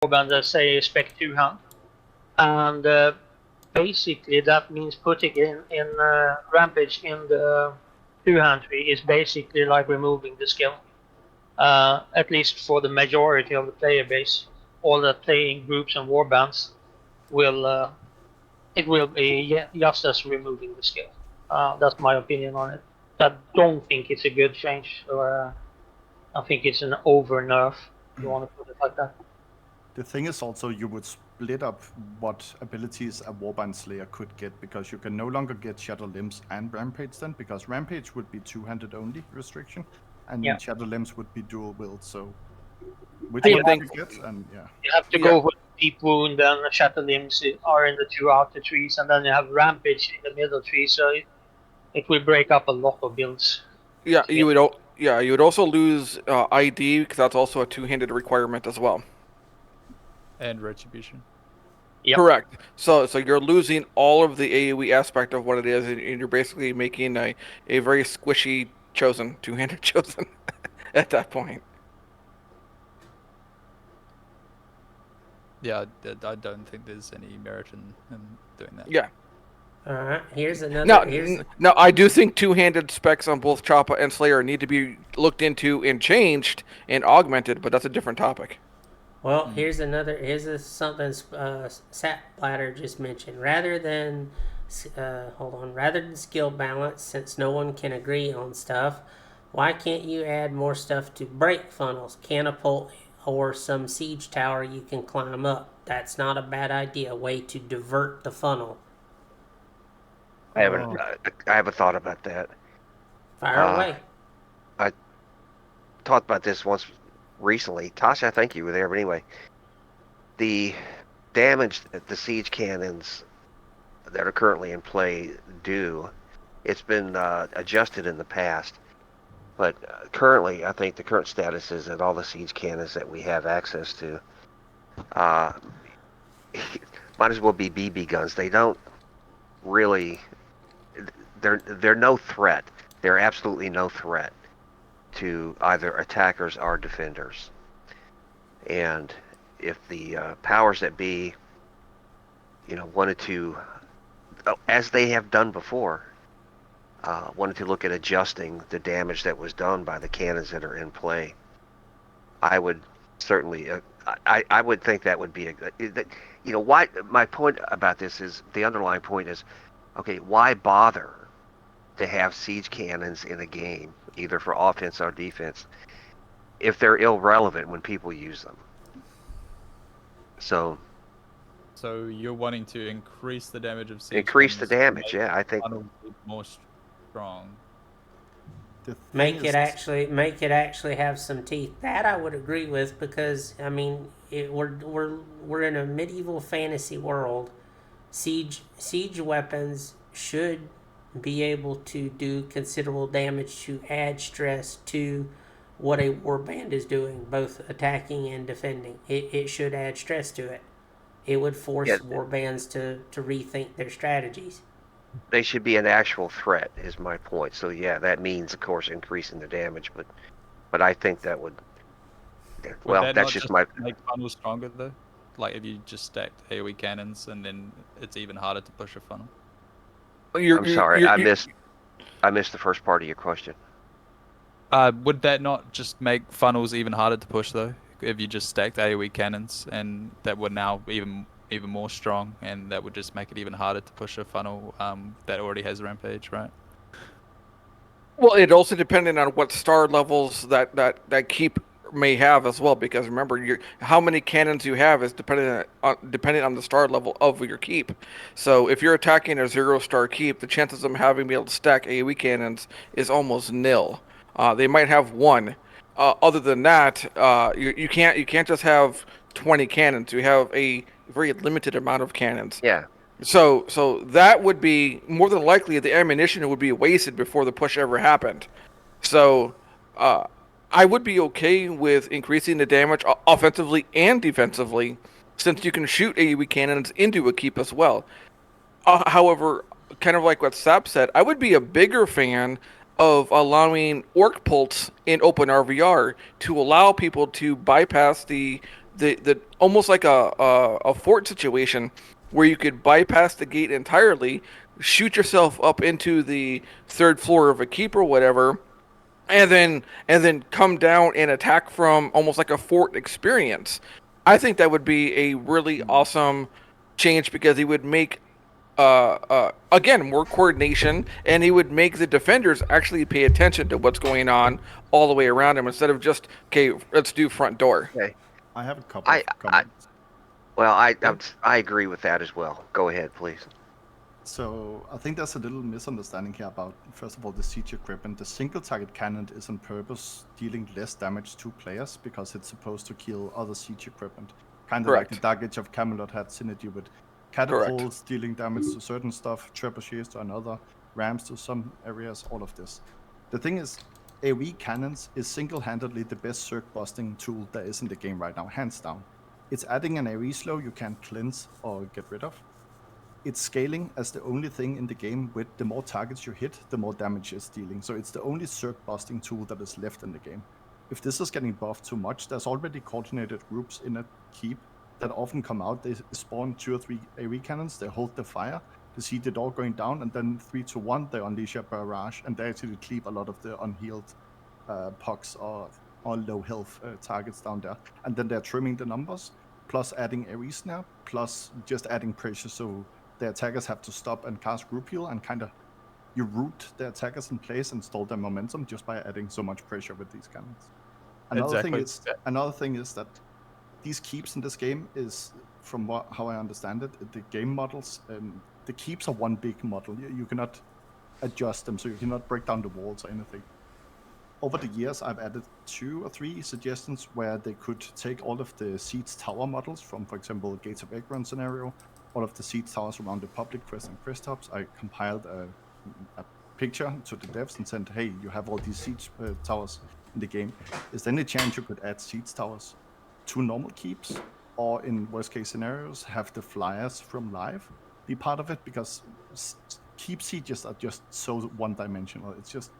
warband that say spec 2 hunt, and basically that means putting in rampage in the 2 hand tree is basically like removing the skill. At least for the majority of the player base, all that playing groups and warbands will it will be just as removing the skill. That's my opinion on it. I don't think it's a good change, or I think it's an over nerf, if you want to put it like that. The thing is also you would split up what abilities a Warband Slayer could get, because you can no longer get Shatter Limbs and Rampage then, because Rampage would be two-handed only restriction, and Shatter Limbs would be dual wield, so which one would you get? And you have to go with Deep Wound, and Shatter Limbs are in the 2 outer trees, and then you have Rampage in the middle tree, so it will break up a lot of builds. Yeah, you would also lose ID, because that's also a two-handed requirement as well. And Retribution. Yep. Correct. So you're losing all of the AoE aspect of what it is, and you're basically making a very squishy chosen, two-handed chosen at that point. Yeah, I don't think there's any merit in doing that. Yeah. Alright, here's another... Now, I do think two-handed specs on both Choppa and Slayer need to be looked into and changed and augmented, but that's a different topic. Well, here's something Sap Bladder just mentioned. Rather than skill balance, since no one can agree on stuff, why can't you add more stuff to break funnels, catapult, or some siege tower you can climb up? That's not a bad idea. Way to divert the funnel. I haven't thought about that. Fire away. I talked about this once recently. Tasha, I think you were there, but anyway, the damage that the siege cannons that are currently in play do, it's been adjusted in the past, but currently I think the current status is that all the siege cannons that we have access to might as well be BB guns. They don't really, they're no threat. They're absolutely no threat to either attackers or defenders. And if the powers that be, wanted to, as they have done before, wanted to look at adjusting the damage that was done by the cannons that are in play, I would certainly, I would think that would be why my point about this is, the underlying point is, okay, why bother to have siege cannons in a game, either for offense or defense, if they're irrelevant when people use them? So you're wanting to increase the damage of siege increase the damage, yeah, I think more strong. Make it actually have some teeth. That I would agree with, because I mean, we're in a medieval fantasy world. Siege weapons should be able to do considerable damage to add stress to what a warband is doing, both attacking and defending. It should add stress to it. It would force warbands to rethink their strategies. They should be an actual threat, is my point. So yeah, that means, of course, increasing the damage, but I think that would. Well, that's just my. Make funnels stronger though. Like if you just stacked AoE cannons, and then it's even harder to push a funnel. I'm sorry, I missed the first part of your question. Would that not just make funnels even harder to push though? If you just stacked AoE cannons, and that would now even more strong, and that would just make it even harder to push a funnel that already has rampage, right? Well, it also depended on what star levels that keep may have as well, because remember, how many cannons you have is dependent on the star level of your keep. So if you're attacking a 0-star keep, the chances of them having be able to stack AoE cannons is almost nil. They might have one. Other than that, you can't just have 20 cannons. You have a very limited amount of cannons. Yeah. So that would be more than likely the ammunition would be wasted before the push ever happened. So I would be okay with increasing the damage offensively and defensively, since you can shoot AoE cannons into a keep as well. However, kind of like what Sap said, I would be a bigger fan of allowing orc pults in open RVR to allow people to bypass the the almost like a fort situation where you could bypass the gate entirely, shoot yourself up into the third floor of a keep or whatever, and then come down and attack from almost like a fort experience. I think that would be a really awesome change because it would make again more coordination, and he would make the defenders actually pay attention to what's going on all the way around him instead of just, okay, let's do front door. Okay. I have a couple of comments. Well, I agree with that as well. Go ahead, please. So I think there's a little misunderstanding here about, first of all, the siege equipment. The single target cannon is on purpose dealing less damage to players because it's supposed to kill other siege equipment. Kind of like the Dark Age of Camelot had synergy with catapults dealing damage to certain stuff, trebuchets to another, rams to some areas, all of this. The thing is, AoE cannons is single-handedly the best circ busting tool there is in the game right now, hands down. It's adding an AoE slow you can't cleanse or get rid of. It's scaling as the only thing in the game with the more targets you hit, the more damage it's dealing. So it's the only circ busting tool that is left in the game. If this is getting buffed too much, there's already coordinated groups in a keep that often come out. They spawn 2 or 3 AoE cannons, they hold the fire, they see the door going down, and then 3 to 1 they unleash a barrage, and they actually cleave a lot of the unhealed pucks or low health targets down there. And then they're trimming the numbers, plus adding AoE snap, plus just adding pressure so the attackers have to stop and cast group heal, and kind of you root the attackers in place and stall their momentum just by adding so much pressure with these cannons. Another thing is that these keeps in this game is, from how I understand it, the game models, the keeps are one big model. You cannot adjust them, so you cannot break down the walls or anything. Over the years, I've added 2 or 3 suggestions where they could take all of the Siege Tower models from, for example, Gates of Egron scenario, all of the Siege Towers around the public quest and quest hubs. I compiled a picture to the devs and said, hey, you have all these Siege Towers in the game. Is there any chance you could add Siege Towers to normal keeps, or in worst case scenarios, have the flyers from live be part of it? Because keep sieges are just so one-dimensional. It's just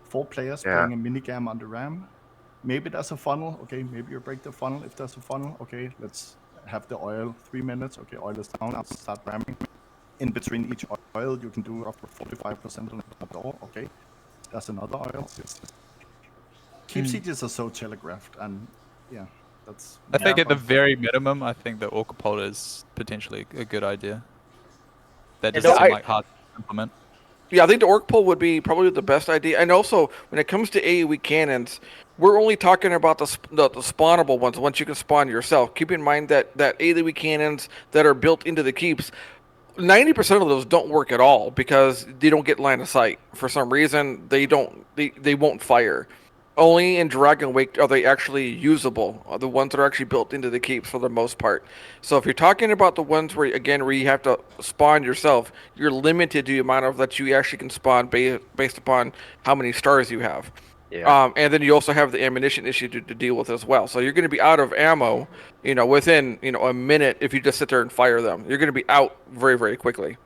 4 players playing a minigame on the ram. Maybe there's a funnel. Okay, maybe you break the funnel. If there's a funnel, okay, let's have the oil 3 minutes. Okay, oil is down. I'll start ramming. In between each oil, you can do up to 45% on the door. Okay, there's another oil. Keep sieges are so telegraphed, and yeah, that's. I think at the very minimum, I think the Orca Pole is potentially a good idea. That doesn't seem like hard to implement. Yeah, I think the Orc Pole would be probably the best idea. And also, when it comes to AoE cannons, we're only talking about the spawnable ones, once you can spawn yourself. Keep in mind that AoE cannons that are built into the keeps, 90% of those don't work at all because they don't get line of sight. For some reason, they won't fire. Only in Dragon Wake are they actually usable, the ones that are actually built into the keeps for the most part. So if you're talking about the ones where you have to spawn yourself, you're limited to the amount of that you actually can spawn based upon how many stars you have. Yeah. And then you also have the ammunition issue to deal with as well. So you're going to be out of ammo, within, a minute if you just sit there and fire them. You're going to be out very, very quickly.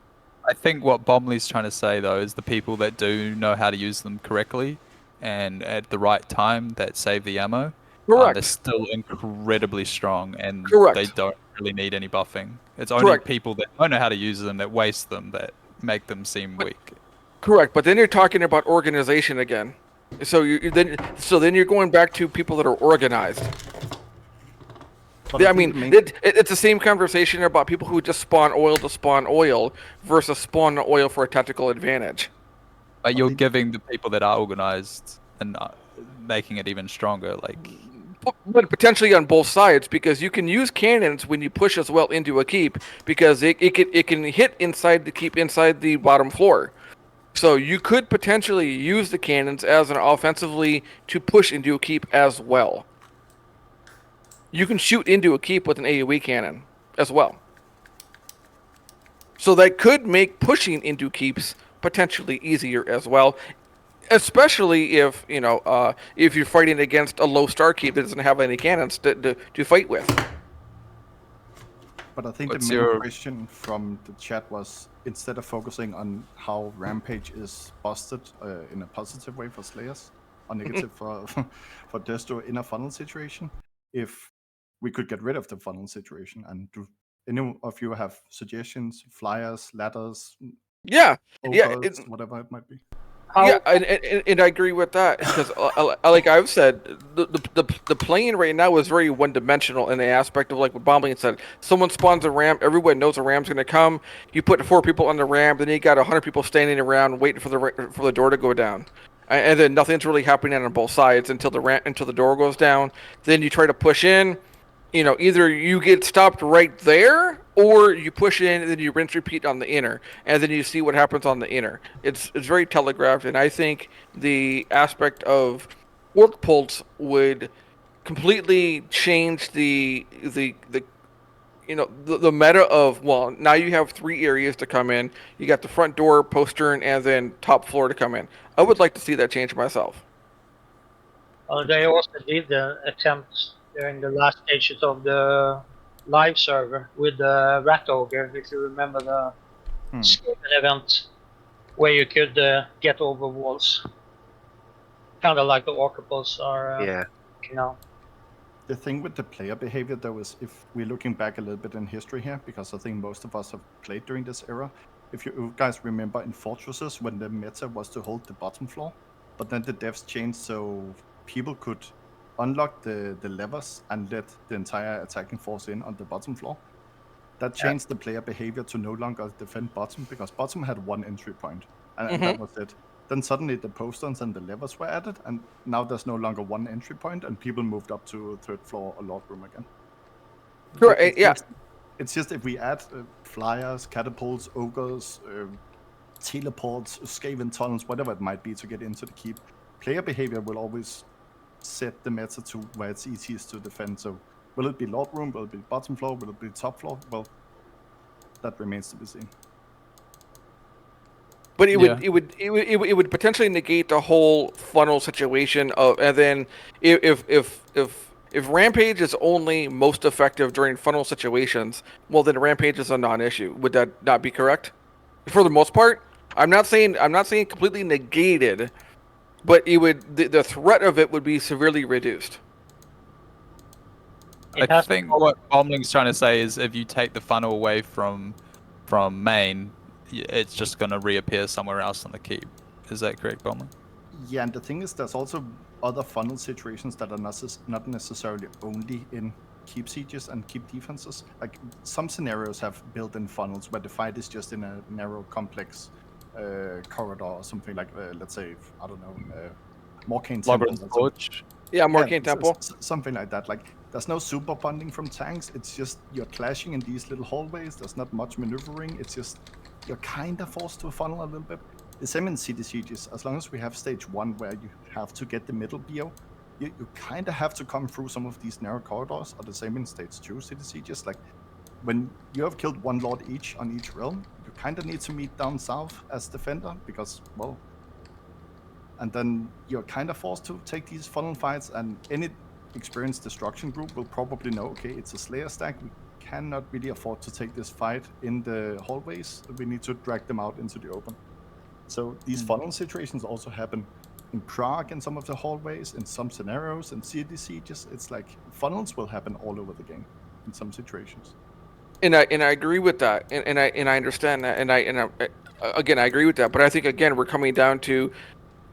I think what Bombley's trying to say, though, is the people that do know how to use them correctly and at the right time that save the ammo, they're still incredibly strong, and they don't really need any buffing. It's only people that don't know how to use them, that waste them, that make them seem weak. Correct, but then you're talking about organization again. So then you're going back to people that are organized. I mean, it's the same conversation about people who just spawn oil to spawn oil versus spawn oil for a tactical advantage. But you're giving the people that are organized and making it even stronger, But potentially on both sides, because you can use cannons when you push as well into a keep, because it can hit inside the keep, inside the bottom floor. So you could potentially use the cannons as an offensively to push into a keep as well. You can shoot into a keep with an AoE cannon as well. So that could make pushing into keeps potentially easier as well, especially if you're fighting against a low star keep that doesn't have any cannons to fight with. But I think the main question from the chat was, instead of focusing on how Rampage is busted in a positive way for Slayers, or negative for Desto in a funnel situation, if we could get rid of the funnel situation. And do any of you have suggestions, flyers, ladders, Yeah, ogres, whatever it might be? Yeah, and I agree with that because, like I've said, the plane right now is very one dimensional in the aspect of like what Bombling said. Someone spawns a ramp, everyone knows a ramp's gonna come. You put 4 people on the ramp, then you got 100 people standing around waiting for the door to go down, and then nothing's really happening on both sides until the door goes down. Then you try to push in. Either you get stopped right there, or you push in and then you rinse repeat on the inner, and then you see what happens on the inner. It's very telegraphed, and I think the aspect of Orc Pulse would completely change the meta of, well, now you have 3 areas to come in. You got the front door, postern, and then top floor to come in. I would like to see that change myself. They also did the attempts during the last stages of the live server with the Rat Ogre, if you remember the Skaven event, where you could get over walls. Kind of like the Orcaples are, The thing with the player behavior, though, is if we're looking back a little bit in history here, because I think most of us have played during this era. If you guys remember in Fortresses, when the meta was to hold the bottom floor, but then the devs changed so people could unlock the levers and let the entire attacking force in on the bottom floor. That changed the player behavior to no longer defend bottom, because bottom had 1 entry point, and that was it. Then suddenly the posterns and the levers were added, and now there's no longer 1 entry point, and people moved up to 3rd floor or Lord Room again. Correct. It's just if we add flyers, catapults, ogres, teleports, Skaven tunnels, whatever it might be to get into the keep, player behavior will always set the meta to where it's easiest to defend. So will it be Lord Room? Will it be bottom floor? Will it be top floor? Well, that remains to be seen. But it would potentially negate the whole funnel situation of, and then if Rampage is only most effective during funnel situations, well then Rampage is a non-issue. Would that not be correct? For the most part, I'm not saying completely negated, but it would the threat of it would be severely reduced. I think what Bombling's trying to say is if you take the funnel away from main, it's just going to reappear somewhere else on the keep. Is that correct, Bombling? Yeah, and the thing is, there's also other funnel situations that are not necessarily only in keep sieges and keep defenses. Like some scenarios have built-in funnels where the fight is just in a narrow, complex corridor or something like, let's say, I don't know, Morcane Temple. Yeah, Morcane Temple. Something like that. Like, there's no super bonding from tanks. It's just you're clashing in these little hallways. There's not much maneuvering. It's just you're kind of forced to a funnel a little bit. The same in city sieges. As long as we have stage 1 where you have to get the middle BO, you kind of have to come through some of these narrow corridors. Or the same in stage 2 city sieges. Like, when you have killed 1 lord each on each realm, you kind of need to meet down south as defender because, well, and then you're kind of forced to take these funnel fights, and any experienced destruction group will probably know, okay, it's a Slayer stack. We cannot really afford to take this fight in the hallways. We need to drag them out into the open. So these funnel situations also happen in Prague in some of the hallways, in some scenarios, in city sieges. It's like funnels will happen all over the game in some situations. And I agree with that, and I understand that, and I again I agree with that. But I think again we're coming down to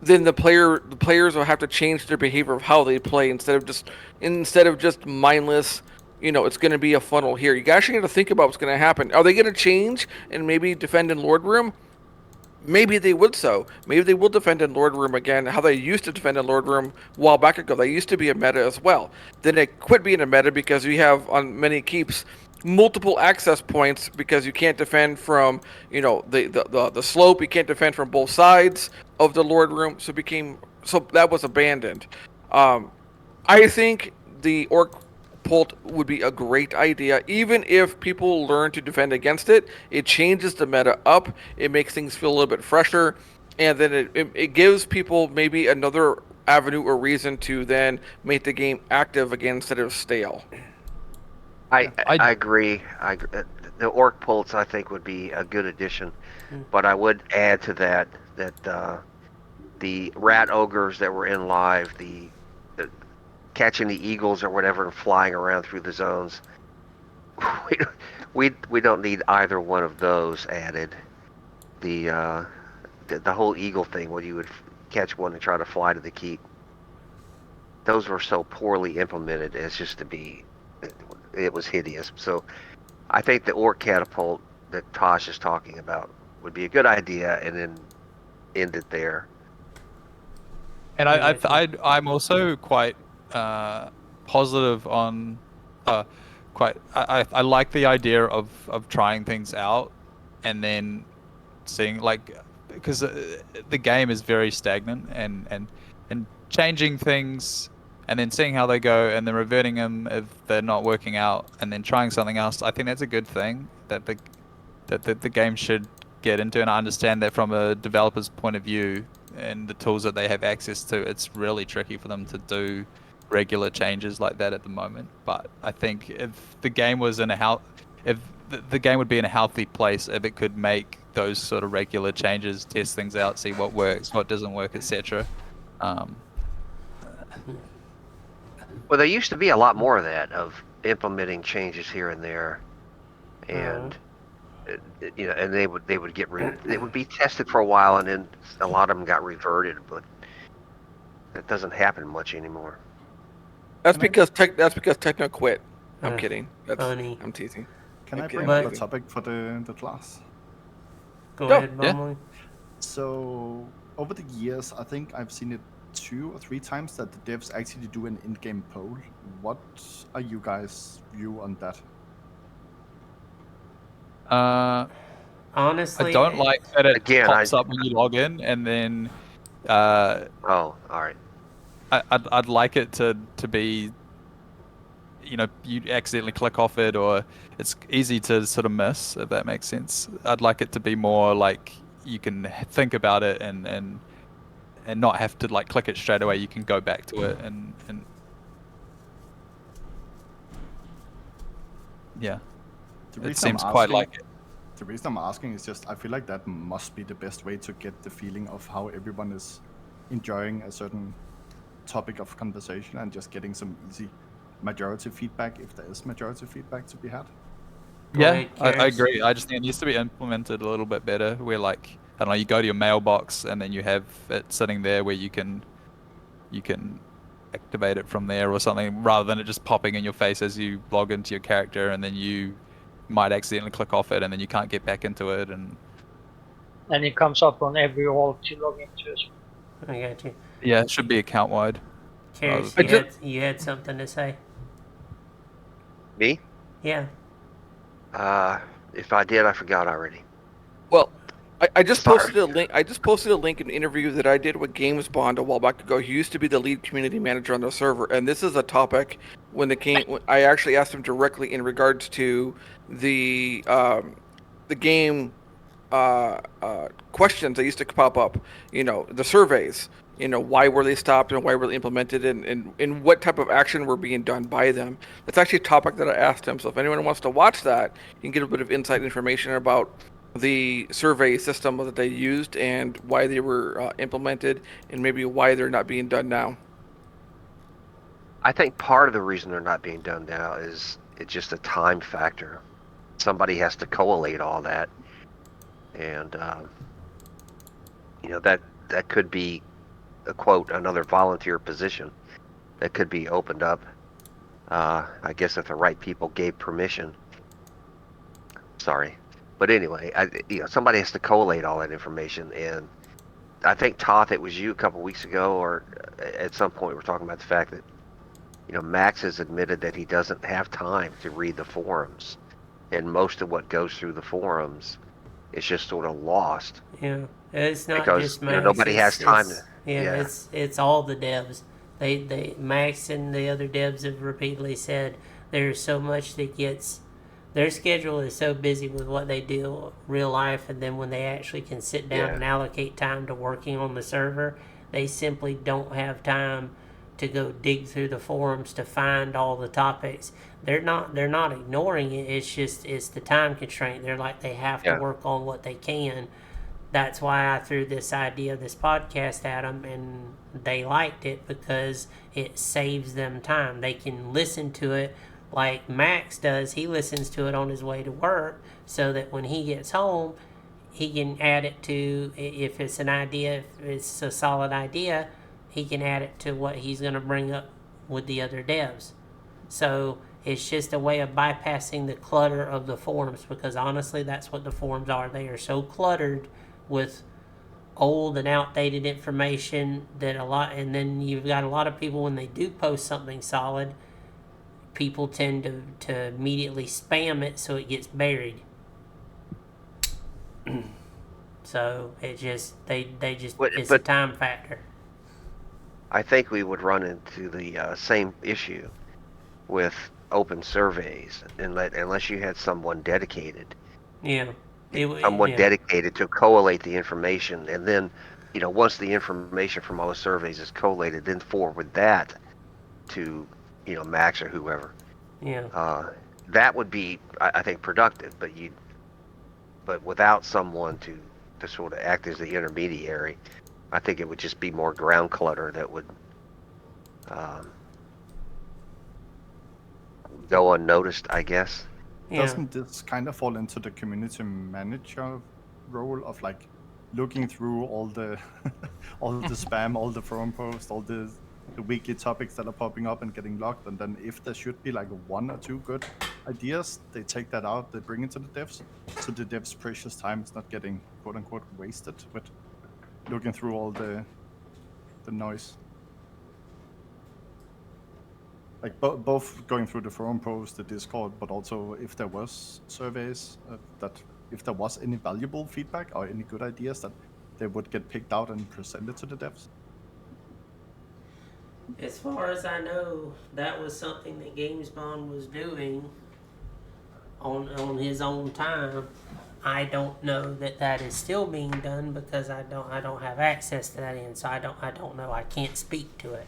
then the players will have to change their behavior of how they play instead of just mindless. It's going to be a funnel here. You actually got to think about what's going to happen. Are they going to change and maybe defend in Lord Room? Maybe they would so. Maybe they will defend in Lord Room again, how they used to defend in Lord Room a while back ago. They used to be a meta as well. Then it quit being a meta because we have on many keeps multiple access points because you can't defend from the slope. You can't defend from both sides of the Lord Room. So that was abandoned. I think the Orc Pult would be a great idea, even if people learn to defend against it. It changes the meta up. It makes things feel a little bit fresher, and then it gives people maybe another avenue or reason to then make the game active again instead of stale. I agree. The Orc Pulse, I think, would be a good addition, but I would add to that the Rat Ogres that were in live, catching the eagles or whatever and flying around through the zones. We don't need either one of those added. The whole eagle thing, where you would catch one and try to fly to the keep. Those were so poorly implemented as just to be. It was hideous. So I think the orc catapult that Tosh is talking about would be a good idea, and then end it there. And I'm also quite positive on I like the idea of trying things out and then seeing, like, because the game is very stagnant, and changing things and then seeing how they go and then reverting them if they're not working out and then trying something else. I think that's a good thing that the game should get into, and I understand that from a developer's point of view and the tools that they have access to, it's really tricky for them to do regular changes like that at the moment. But I think if the game was in the game would be in a healthy place if it could make those sort of regular changes, test things out, see what works, what doesn't work, etc. Well, there used to be a lot more of that, of implementing changes here and there, and and they would they would be tested for a while, and then a lot of them got reverted, but that doesn't happen much anymore. That's because Techno quit. I'm kidding. Funny. I'm teasing. Can I Okay. bring up a topic for the class? Go Go. ahead, Yeah. Bumbling. So over the years, I think I've seen it 2 or 3 times that the devs actually do an in-game poll. What are you guys' view on that? Honestly, I don't like that it Again, pops up when you log in, and then Oh, all right. I'd like it to be, you accidentally click off it, or it's easy to sort of miss, if that makes sense. I'd like it to be more like you can think about it and not have to like click it straight away. You can go back to it and yeah, The it reason I'm seems quite asking- like it. The reason I'm asking is just I feel like that must be the best way to get the feeling of how everyone is enjoying a certain topic of conversation, and just getting some easy majority feedback, if there is majority feedback to be had. Yeah, ahead, I Karis. agree. I just think it needs to be implemented a little bit better. Where, like, I don't know, you go to your mailbox and then you have it sitting there where you can activate it from there or something, rather than it just popping in your face as you log into your character, and then you might accidentally click off it and then you can't get back into it. And it comes up on every wall to log into as well. I got you. yeah, it should be account wide. Karis, you had something to say? Me? Yeah. If I did, I forgot already. Well, I just Sorry. posted a link. I just posted a link in an interview that I did with GamesBond a while back ago. He used to be the lead community manager on the server, and this is a topic when I actually asked him directly in regards to the game questions that used to pop up. The surveys. Why were they stopped and why were they implemented, and what type of action were being done by them. That's actually a topic that I asked him. So if anyone wants to watch that, you can get a bit of inside information about the survey system that they used and why they were implemented, and maybe why they're not being done now. I think part of the reason they're not being done now is it's just a time factor. Somebody has to collate all that, and that could be a quote, another volunteer position that could be opened up. I guess if the right people gave permission. Sorry. But anyway, somebody has to collate all that information, and I think, Toth, it was you a couple weeks ago, or at some point we were talking about the fact that, Max has admitted that he doesn't have time to read the forums, and most of what goes through the forums is just sort of lost. Yeah. It's not Because, just Max. nobody has time to... Yeah, it's all the devs. They Max and the other devs have repeatedly said there's so much that gets. Their schedule is so busy with what they do real life, and then when they actually can sit down and allocate time to working on the server, they simply don't have time to go dig through the forums to find all the topics. They're not ignoring it. It's the time constraint. They're like, they have to work on what they can. that's why I threw this idea of this podcast at them, and they liked it because it saves them time. They can listen to it like Max does. He listens to it on his way to work so that when he gets home, he can add it to, if it's an idea, if it's a solid idea, he can add it to what he's going to bring up with the other devs. So it's just a way of bypassing the clutter of the forums, because honestly, that's what the forums are. They are so cluttered with old and outdated information that and then you've got a lot of people, when they do post something solid, people tend to immediately spam it so it gets buried. So it just, it's a time factor. I think we would run into the same issue with open surveys, unless you had someone dedicated. Yeah. Dedicated to collate the information, and then, once the information from all the surveys is collated, then forward that to, Max or whoever. Yeah. That would be, I think, productive, but without someone to sort of act as the intermediary, I think it would just be more ground clutter that would go unnoticed, I guess. Yeah. Doesn't this kind of fall into the community manager role of like looking through all the all the spam, all the forum posts, all the weekly topics that are popping up and getting logged, and then if there should be like one or two good ideas, they take that out, they bring it to the devs, so the devs' precious time is not getting quote unquote wasted with looking through all the noise. Like both going through the forum post, the Discord, but also if there was surveys, that if there was any valuable feedback or any good ideas, that they would get picked out and presented to the devs. As far as I know, that was something that GamesBond was doing on his own time. I don't know that is still being done because I don't have access to that end, so I don't know. I can't speak to it.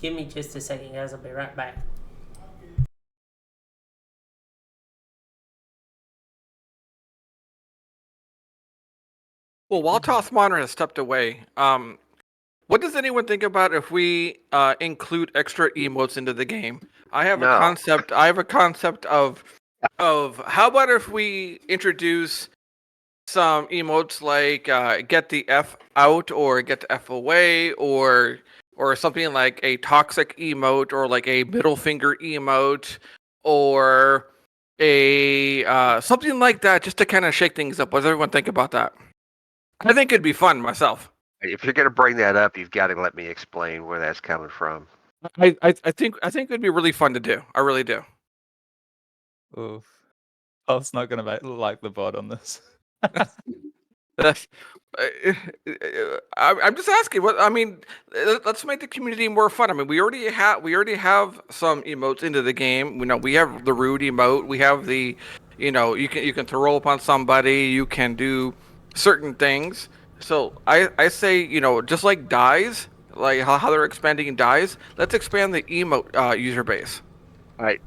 Give me just a second, guys. I'll be right back. Well, while Toss Monitor has stepped away, what does anyone think about if we include extra emotes into the game? I have a concept of how about if we introduce some emotes like get the F out or get the F away or something like a toxic emote or like a middle finger emote or a something like that, just to kind of shake things up. What does everyone think about that? I think it'd be fun myself. If you're going to bring that up, you've got to let me explain where that's coming from. I think it'd be really fun to do. I really do. Oof. I was not gonna like the bot on this. I'm just asking. What I mean, let's make the community more fun. I mean, we already have some emotes into the game. We have the rude emote. We have the, you can throw up on somebody. You can do certain things. So I say, just like dies, like how they're expanding dies. Let's expand the emote user base. All right,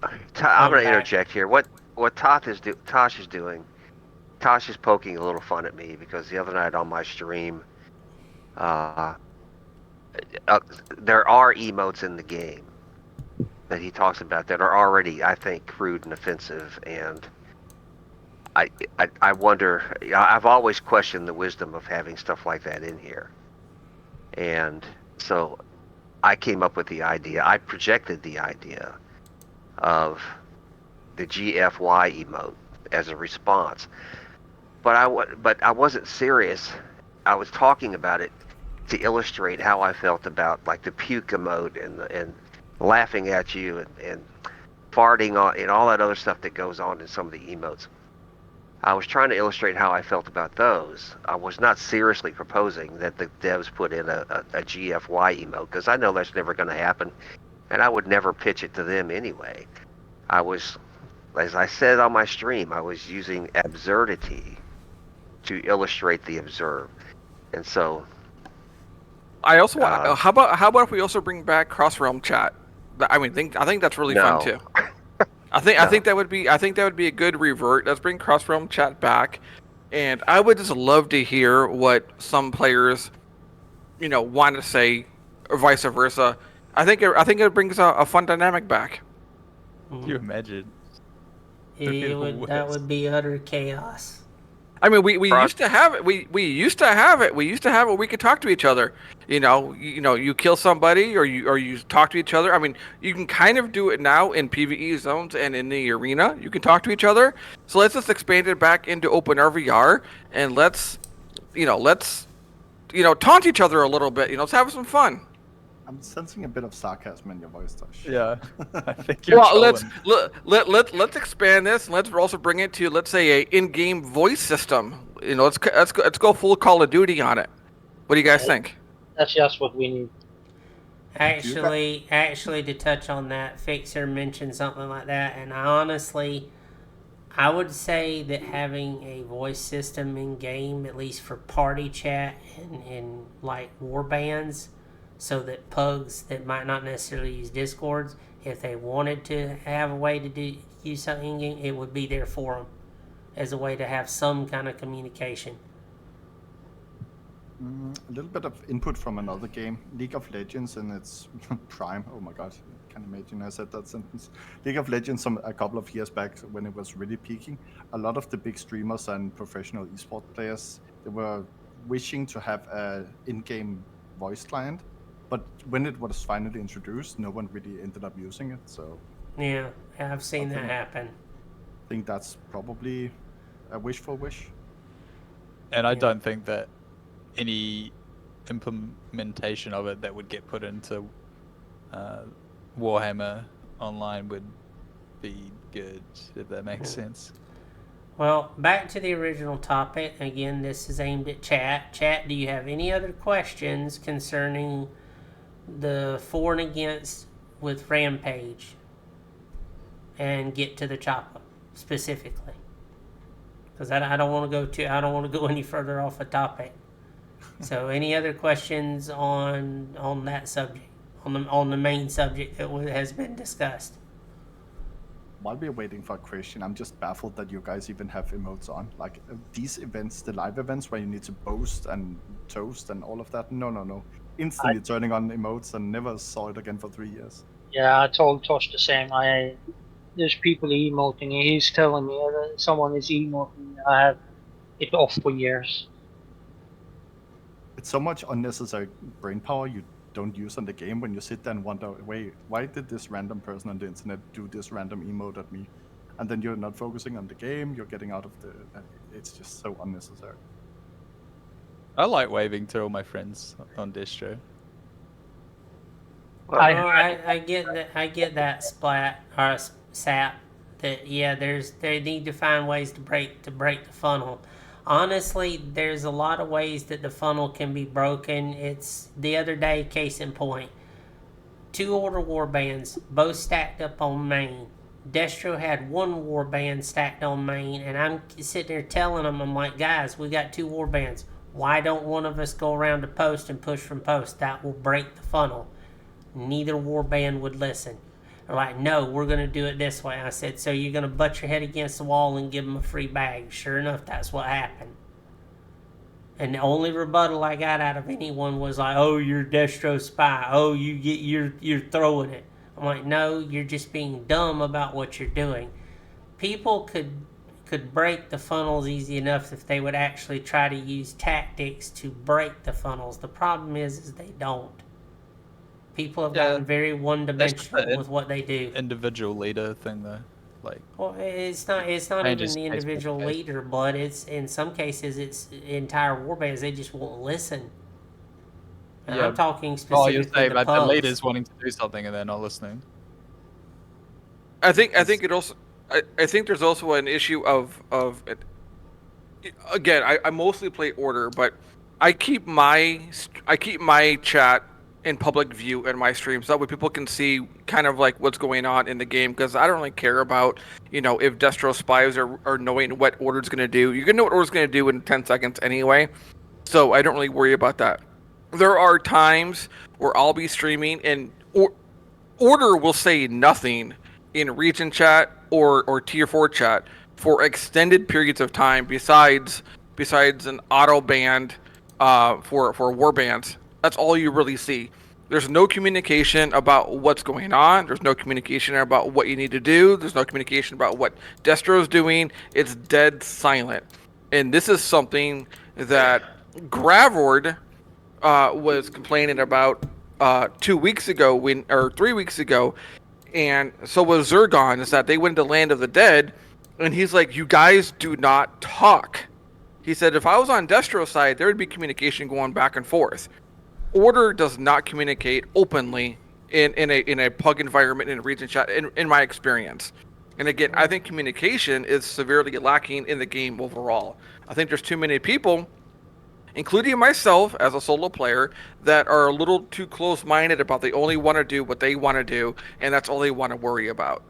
I'm going to interject here. What Tosh is doing. Tosh is poking a little fun at me because the other night on my stream, there are emotes in the game that he talks about that are already, I think, crude and offensive, and I wonder. I've always questioned the wisdom of having stuff like that in here, and so I came up with the idea. I projected the idea of the GFY emote as a response. But I wasn't serious. I was talking about it to illustrate how I felt about like the puke emote and laughing at you and farting on and all that other stuff that goes on in some of the emotes. I was trying to illustrate how I felt about those. I was not seriously proposing that the devs put in a GFY emote because I know that's never going to happen, and I would never pitch it to them anyway. As I said on my stream, I was using absurdity to illustrate the absurd. And so I also want. How about if we also bring back cross realm chat? I think that's really fun too. I think that would be a good revert. Let's bring cross realm chat back, and I would just love to hear what some players, want to say, or vice versa. I think it brings a fun dynamic back. Can you imagine? That would be utter chaos. I mean, we used to have it. We used to have it. We used to have it. We could talk to each other. You kill somebody or you talk to each other. I mean, you can kind of do it now in PvE zones and in the arena. You can talk to each other. So let's just expand it back into open RVR and let's taunt each other a little bit. Let's have some fun. I'm sensing a bit of sarcasm in your voice, Tosh. Yeah, I think you're let's expand this. And let's also bring it to, let's say, a in-game voice system. Let's go full Call of Duty on it. What do you guys think? That's just what we need. Actually, to touch on that, Fixer mentioned something like that, and I would say that having a voice system in game, at least for party chat and like war bands, so that pugs that might not necessarily use Discords, if they wanted to have a way to use something in game, it would be there for them as a way to have some kind of communication. A little bit of input from another game, League of Legends in its prime. Oh my god, I can't imagine I said that sentence. League of Legends a couple of years back when it was really peaking, a lot of the big streamers and professional esports players, they were wishing to have an in-game voice client. But when it was finally introduced, no one really ended up using it. So yeah, I've seen that happen. I think that's probably a wishful wish. And I don't think that any implementation of it that would get put into Warhammer Online would be good, if that makes sense. Well, back to the original topic. Again, this is aimed at chat. Chat, do you have any other questions concerning the for and against with Rampage and get to the chopper specifically? Because I don't want to go any further off the topic. So, any other questions on that subject, on the main subject that has been discussed? While we're waiting for a question, I'm just baffled that you guys even have emotes on. Like these events, the live events where you need to boast and toast and all of that. No. Instantly turning on emotes and never saw it again for 3 years. Yeah, I told Tosh the same. There's people emoting. He's telling me that someone is emoting. I have it off for years. It's so much unnecessary brain power you don't use on the game when you sit there and wonder, wait, why did this random person on the internet do this random emote at me? And then you're not focusing on the game, you're getting out of it's just so unnecessary. I like waving to all my friends on distro. I get that splat or sap. That they need to find ways to break the funnel. Honestly, there's a lot of ways that the funnel can be broken. It's the other day, case in point, 2 order warbands, both stacked up on main. Destro had 1 warband stacked on main, and I'm sitting there telling them, I'm like, guys, we got 2 warbands. Why don't one of us go around to post and push from post? That will break the funnel. Neither warband would listen. They're like, no, we're going to do it this way. I said, so you're going to butt your head against the wall and give them a free bag. Sure enough, that's what happened. And the only rebuttal I got out of anyone was like, oh, you're Destro spy. Oh, you're throwing it. I'm like, no, you're just being dumb about what you're doing. People could break the funnels easy enough if they would actually try to use tactics to break the funnels. The problem is they don't. People have gotten very one-dimensional with what they do. Individual leader thing, though, like. Well, it's not even the individual leader, but it's in some cases it's entire warbands. They just won't listen. And I'm talking specifically you're saying about the leaders wanting to do something and they're not listening. I think it also. I think there's also an issue of again. I mostly play order, but I keep my chat in public view in my streams. That way people can see kind of like what's going on in the game, because I don't really care about, if Destro spies are knowing what Order's going to do. You're going to know what Order's going to do in 10 seconds anyway, so I don't really worry about that. there are times where I'll be streaming and Order will say nothing in region chat or tier 4 chat for extended periods of time besides an auto band for war bands. That's all you really see. There's no communication about what's going on. There's no communication about what you need to do. There's no communication about what Destro's doing. It's dead silent. And this is something that Gravord was complaining about 2 weeks ago or 3 weeks ago, and so was Zergon. Is that they went to Land of the Dead, and he's like, "You guys do not talk." He said, "If I was on Destro's side, there would be communication going back and forth. Order does not communicate openly in a pug environment in a region chat, in my experience." And again, I think communication is severely lacking in the game overall. I think there's too many people, including myself as a solo player, that are a little too close-minded about they only want to do what they want to do, and that's all they want to worry about.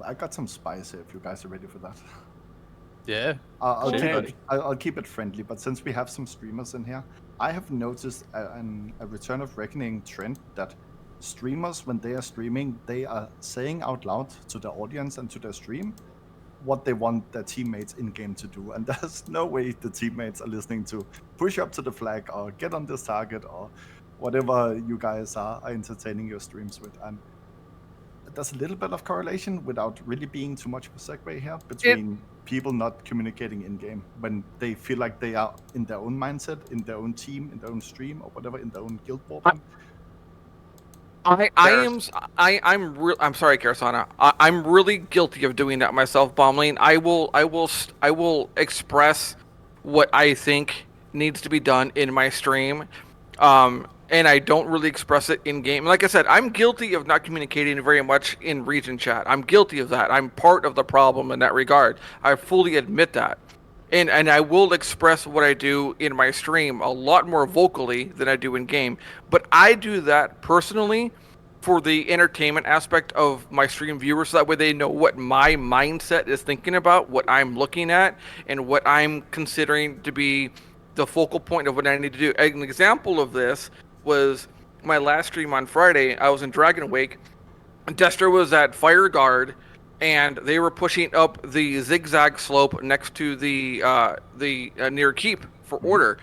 I got some spice here if you guys are ready for that. Yeah. I'll keep it friendly, but since we have some streamers in here, I have noticed a Return of Reckoning trend that streamers, when they are streaming, they are saying out loud to the audience and to their stream what they want their teammates in-game to do. And there's no way the teammates are listening to push up to the flag or get on this target or whatever you guys are entertaining your streams with. And there's a little bit of correlation, without really being too much of a segue here, between people not communicating in-game when they feel like they are in their own mindset, in their own team, in their own stream, or whatever, in their own guild warband. I'm sorry, Karasana. I'm really guilty of doing that myself, Bombling. I will express what I think needs to be done in my stream, and I don't really express it in game. Like I said, I'm guilty of not communicating very much in region chat. I'm guilty of that. I'm part of the problem in that regard. I fully admit that. And I will express what I do in my stream a lot more vocally than I do in game. But I do that personally for the entertainment aspect of my stream viewers, so that way they know what my mindset is thinking about, what I'm looking at, and what I'm considering to be the focal point of what I need to do. An example of this was my last stream on Friday. I was in Dragon Wake. Destro was at Fire Guard, and they were pushing up the zigzag slope next to the near keep for order.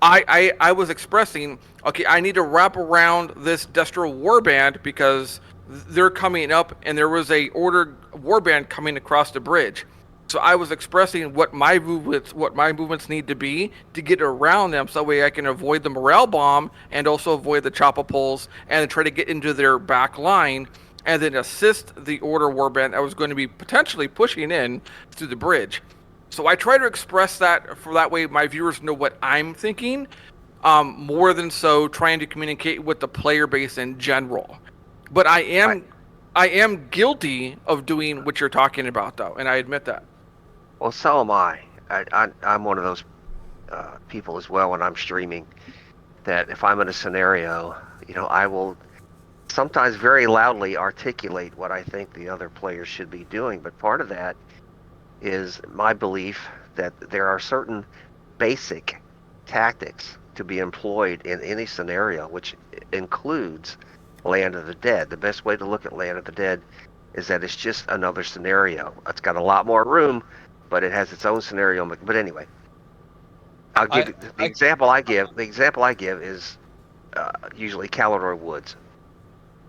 I was expressing, okay, I need to wrap around this Destro warband because they're coming up, and there was a order warband coming across the bridge. So I was expressing what my movements need to be to get around them, so that way I can avoid the morale bomb and also avoid the chopper pulls and try to get into their back line, and then assist the order warband that was going to be potentially pushing in through the bridge. So I try to express that, for that way my viewers know what I'm thinking, more than so trying to communicate with the player base in general. But I am guilty of doing what you're talking about, though, and I admit that. Well, so am I. I'm one of those people as well when I'm streaming, that if I'm in a scenario, I will sometimes very loudly articulate what I think the other players should be doing. But part of that is my belief that there are certain basic tactics to be employed in any scenario, which includes Land of the Dead. The best way to look at Land of the Dead is that it's just another scenario. It's got a lot more room, but it has its own scenario. But anyway, I'll give the example I give. The example I give is usually Calidor Woods.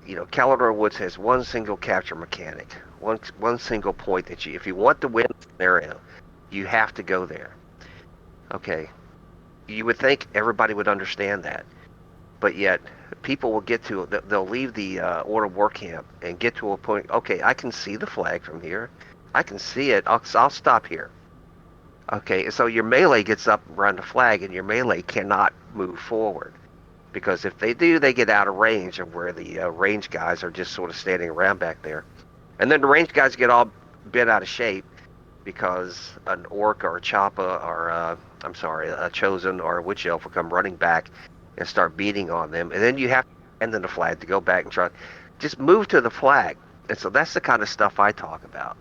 Calidor Woods has one single capture mechanic, one single point that if you want to win the scenario, you have to go there. Okay, you would think everybody would understand that, but yet people will they'll leave the Order War Camp and get to a point. Okay, I can see the flag from here. I can see it. I'll stop here. Okay, so your melee gets up around the flag, and your melee cannot move forward. Because if they do, they get out of range of where the range guys are just sort of standing around back there. And then the range guys get all bent out of shape because an orc or a choppa or a chosen or a witch elf will come running back and start beating on them. And then you have to abandon the flag to go back and try. Just move to the flag. And so that's the kind of stuff I talk about.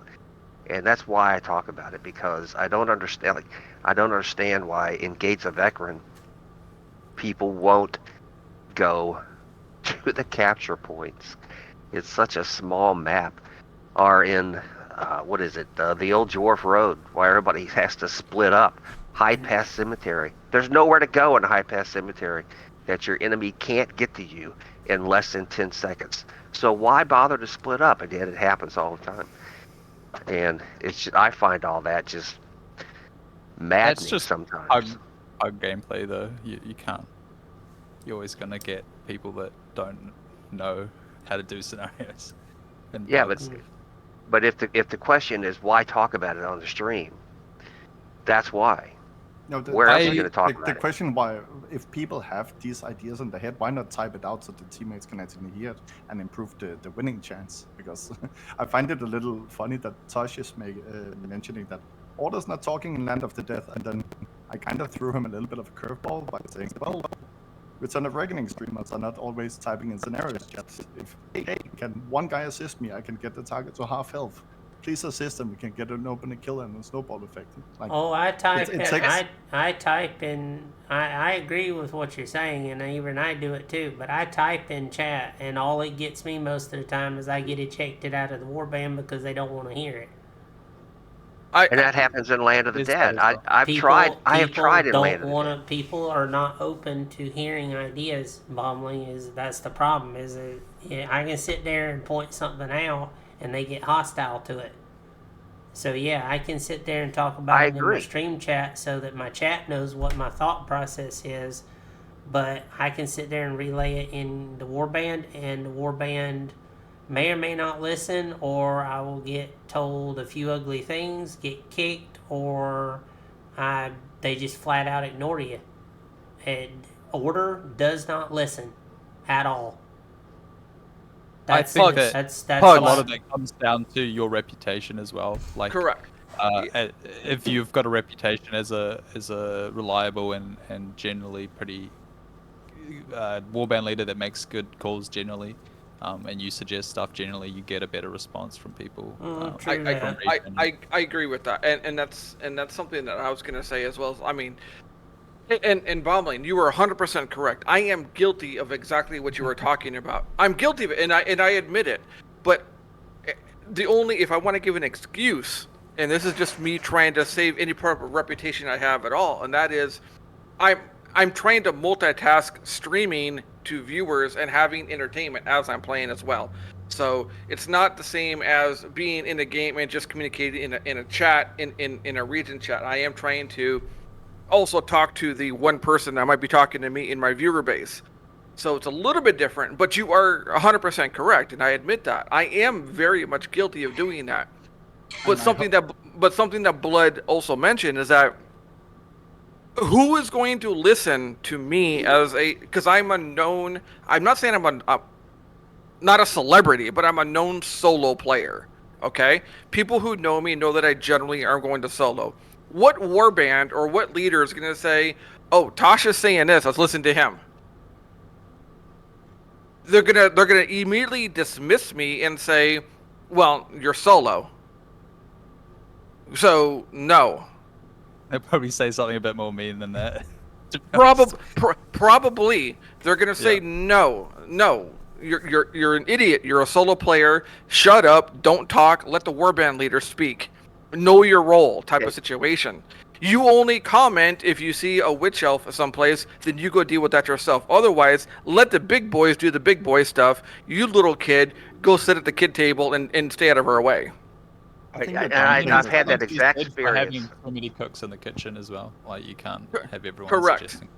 And that's why I talk about it, because I don't understand why in Gates of Ekron people won't go to the capture points. It's such a small map. Are in what is it? The old Dwarf Road, where everybody has to split up. High Pass Cemetery. There's nowhere to go in High Pass Cemetery that your enemy can't get to you in less than 10 seconds. So why bother to split up? And yet it happens all the time. And I find all that just maddening That's just sometimes. hug gameplay though. You can't. You're always gonna get people that don't know how to do scenarios. And Yeah, bugs. but if the question is why talk about it on the stream, that's why. No, Where else are you going to talk the about it? question why, if people have these ideas in their head, why not type it out so the teammates can actually hear it and improve the winning chance? Because I find it a little funny that Tosh is mentioning that Order's not talking in Land of the Dead, and then I kind of threw him a little bit of a curveball by saying, well, Return of Reckoning streamers are not always typing in scenarios chat. If, hey, can one guy assist me? I can get the target to half health. Please assist him. We can get an open kill and a snowball effect. Like, I type it in. takes- I type in. I agree with what you're saying, and even I do it too. But I type in chat, and all it gets me most of the time is I get ejected out of the warband because they don't want to hear it. And that happens in Land of the It's Dead. that as well. I have tried in Land of the Dead. People are not open to hearing ideas. Bombling that's the problem. I can sit there and point something out, and they get hostile to it. So yeah, I can sit there and talk about it in my stream chat so that my chat knows what my thought process is. But I can sit there and relay it in the warband, and the warband may or may not listen, or I will get told a few ugly things, get kicked, or they just flat out ignore you. And Order does not listen at all. I think that's a lot of that comes down to your reputation as well. Like, Correct. If you've got a reputation as a reliable and generally pretty warband leader that makes good calls generally, and you suggest stuff generally, you get a better response from people. I agree with that, and that's something that I was going to say as well. I mean, and Bombling, you were 100% correct. I am guilty of exactly what you were talking about. I'm guilty of it, and I admit it. But if I want to give an excuse, and this is just me trying to save any part of a reputation I have at all, and that is, I'm trying to multitask streaming to viewers and having entertainment as I'm playing as well. So it's not the same as being in a game and just communicating in a chat, in a region chat. I am trying to also talk to the one person that might be talking to me in my viewer base. So it's a little bit different, but you are 100% correct, and I admit that. I am very much guilty of doing that. But something that Blood also mentioned is that who is going to listen to me because I'm not saying I'm not a celebrity, but I'm a known solo player, okay? People who know me know that I generally are going to solo. What warband or what leader is going to say, oh, Tasha's saying this, let's listen to him? They're gonna immediately dismiss me and say, well, you're solo. So, no. They'll probably say something a bit more mean than that. Probably. They're going to say, no, you're an idiot. You're a solo player. Shut up. Don't talk. Let the warband leader speak. Know your role type of situation. You only comment if you see a witch elf someplace, then you go deal with that yourself. Otherwise, let the big boys do the big boy stuff. You little kid, go sit at the kid table and stay out of her way. I've had that exact experience. Having too many cooks in the kitchen as well. Like, you can't have everyone suggesting.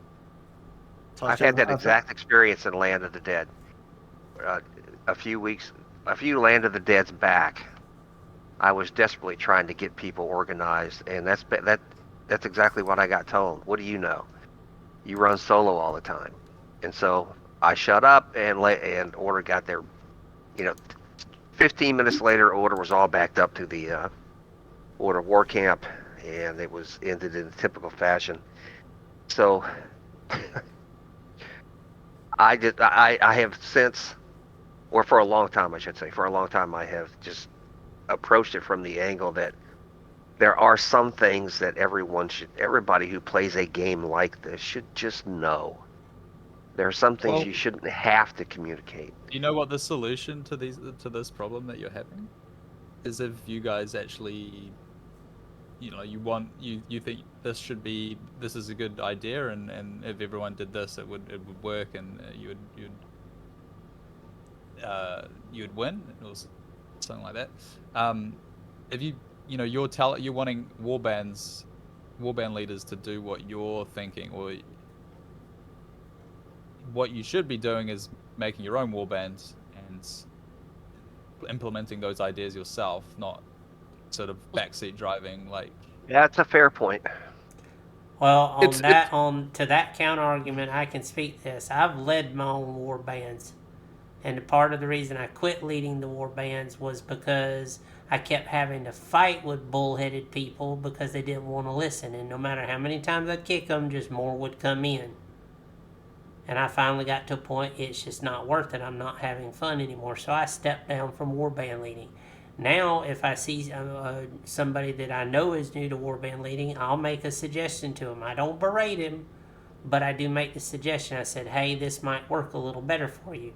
I've had that exact experience in Land of the Dead. A few Land of the Deads back, I was desperately trying to get people organized, and that's exactly what I got told. What do you know? You run solo all the time. And so I shut up, and Order got there. 15 minutes later, Order was all backed up to the Order war camp, and it was ended in typical fashion. So I have since, or for a long time, I should say, I have just approached it from the angle that there are some things that everybody who plays a game like this should just know. There are some things Well- you shouldn't have to communicate. You know what the solution to this problem that you're having is? If you guys actually, you think this is a good idea, and if everyone did this, it would work, and you'd win, or something like that. If you're wanting warband leaders to do what you're thinking, or what you should be doing is making your own warbands and implementing those ideas yourself, not sort of backseat driving like. That's a fair point. Well, to that counter argument, I can speak this. I've led my own war bands, and part of the reason I quit leading the war bands was because I kept having to fight with bullheaded people because they didn't want to listen, and no matter how many times I'd kick them, just more would come in. And I finally got to a point, it's just not worth it. I'm not having fun anymore. So I stepped down from warband leading. Now, if I see somebody that I know is new to warband leading, I'll make a suggestion to him. I don't berate him, but I do make the suggestion. I said, hey, this might work a little better for you.